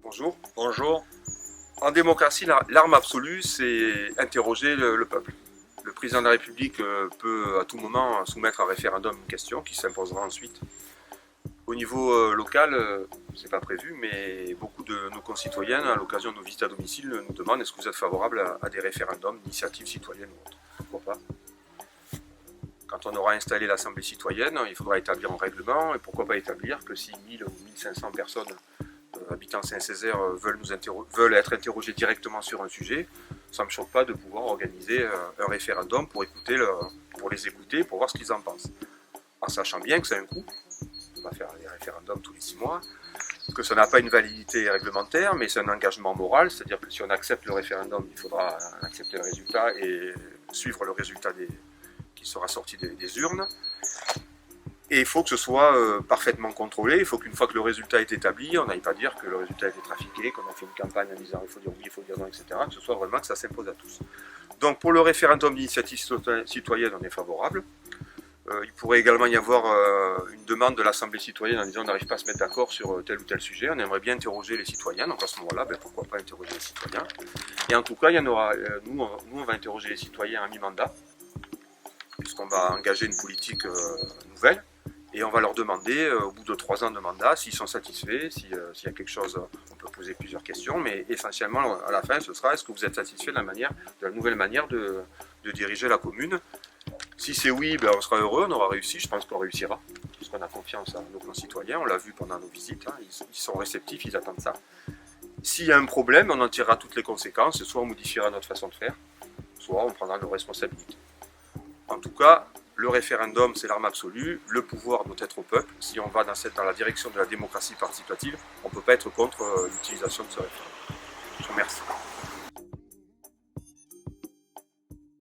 Bonjour. Bonjour. En démocratie, l'arme absolue, c'est interroger le peuple. Le président de la République peut à tout moment soumettre à référendum une question qui s'imposera ensuite. Au niveau local, c'est pas prévu, mais beaucoup de nos concitoyens, à l'occasion de nos visites à domicile, nous demandent est-ce que vous êtes favorable à des référendums, d'initiatives citoyennes ou autres. Pourquoi pas? Quand on aura installé l'Assemblée citoyenne, il faudra établir un règlement, et pourquoi pas établir que si 1000 ou 1500 personnes habitant Saint-Césaire veulent être interrogés directement sur un sujet, ça ne me choque pas de pouvoir organiser un référendum pour les écouter, pour voir ce qu'ils en pensent. En sachant bien que c'est un coût, on va faire des référendums tous les 6 mois, que ça n'a pas une validité réglementaire, mais c'est un engagement moral, c'est-à-dire que si on accepte le référendum, il faudra accepter le résultat et suivre le résultat qui sera sorti des urnes. Et il faut que ce soit parfaitement contrôlé, il faut qu'une fois que le résultat est établi, on n'aille pas dire que le résultat a été trafiqué, qu'on a fait une campagne en disant il faut dire oui, il faut dire non, etc., que ce soit vraiment que ça s'impose à tous. Donc pour le référendum d'initiative citoyenne, on est favorable. Il pourrait également y avoir une demande de l'Assemblée citoyenne en disant on n'arrive pas à se mettre d'accord sur tel ou tel sujet, on aimerait bien interroger les citoyens, donc à ce moment-là, pourquoi pas interroger les citoyens. Et en tout cas, il y en aura, nous on va interroger les citoyens à mi-mandat, puisqu'on va engager une politique nouvelle. Et on va leur demander, au bout de 3 ans de mandat, s'ils sont satisfaits, s'il y a quelque chose, on peut poser plusieurs questions, mais essentiellement, à la fin, ce sera est-ce que vous êtes satisfait de la nouvelle manière de diriger la commune. Si c'est oui, on sera heureux, on aura réussi, je pense qu'on réussira, parce qu'on a confiance à nos concitoyens, on l'a vu pendant nos visites, hein, ils sont réceptifs, ils attendent ça. S'il y a un problème, on en tirera toutes les conséquences, soit on modifiera notre façon de faire, soit on prendra nos responsabilités. En tout cas, le référendum, c'est l'arme absolue, le pouvoir doit être au peuple. Si on va dans la direction de la démocratie participative, on ne peut pas être contre l'utilisation de ce référendum. Je vous remercie.